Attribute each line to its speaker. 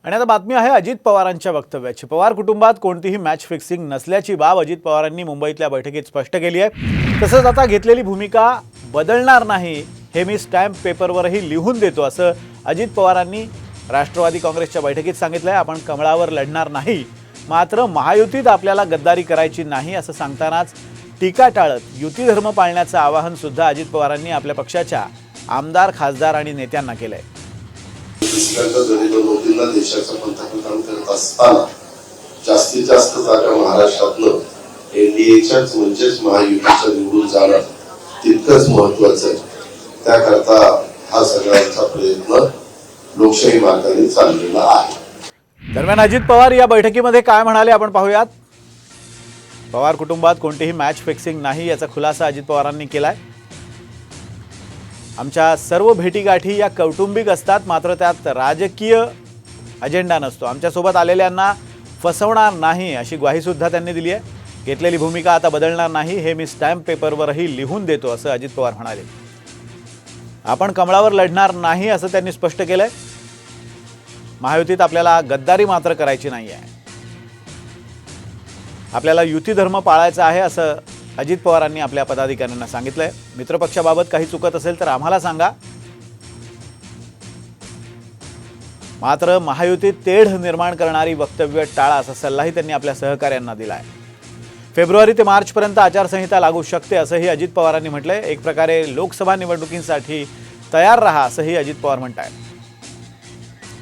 Speaker 1: आणि आता बातमी आहे अजित पवारांच्या वक्तव्याची। पवार कुटुंबात कोणतीही मॅच फिक्सिंग नसल्याची बाब अजित पवारांनी मुंबईतल्या बैठकीत स्पष्ट केली आहे। तसंच आता घेतलेली भूमिका बदलणार नाही हे मी स्टॅम्प पेपरवरही लिहून देतो असं अजित पवारांनी राष्ट्रवादी काँग्रेसच्या बैठकीत सांगितलंय। आपण कमळावर लढणार नाही, मात्र महायुतीत आपल्याला गद्दारी करायची नाही असं सांगतानाच टीका टाळत युती धर्म पाळण्याचं आवाहन सुद्धा अजित पवारांनी आपल्या पक्षाच्या आमदार, खासदार आणि नेत्यांना केलंय।
Speaker 2: मोदींना देशाचं पंतप्रधान करत असताना जास्तीत जास्त जागा महाराष्ट्रातनं एनडीएच्याच म्हणजेच महायुतीच्या निवडून जाणं तितकंच महत्वाचं आहे। त्याकरता हा सगळ्यांचा प्रयत्न लोकशाही मार्गाने चाललेला आहे।
Speaker 1: दरम्यान अजित पवार या बैठकीमध्ये काय म्हणाले आपण पाहूयात। पवार कुटुंबात कोणतीही मॅच फिक्सिंग नाही याचा खुलासा अजित पवारांनी केलाय। आमच्या सर्व भेटीगाठी या कौटुंबिक असतात, मात्र त्यात राजकीय अजेंडा नसतो। आमच्यासोबत आलेल्यांना फसवणार नाही अशी ग्वाही सुद्धा त्यांनी दिली आहे। घेतलेली भूमिका आता बदलणार नाही हे मी स्टॅम्प पेपरवरही लिहून देतो असं अजित पवार म्हणाले। आपण कमळावर लढणार नाही असं त्यांनी स्पष्ट केलंय। महायुतीत आपल्याला गद्दारी मात्र करायची नाही आहे। आपल्याला युती धर्म पाळायचा आहे असं अजित पवारांनी आपल्या पदाधिकाऱ्यांना सांगितलंय। मित्रपक्षाबाबत काही चुकत असेल तर आम्हाला सांगा, मात्र महायुतीत तेढ निर्माण करणारी वक्तव्य टाळा असा सल्लाही त्यांनी आपल्या सहकाऱ्यांना दिलाय। फेब्रुवारी ते मार्च पर्यंत आचारसंहिता लागू शकते असंही अजित पवारांनी म्हटलंय। एक प्रकारे लोकसभा निवडणुकींसाठी तयार रहा असंही अजित पवार म्हणतात।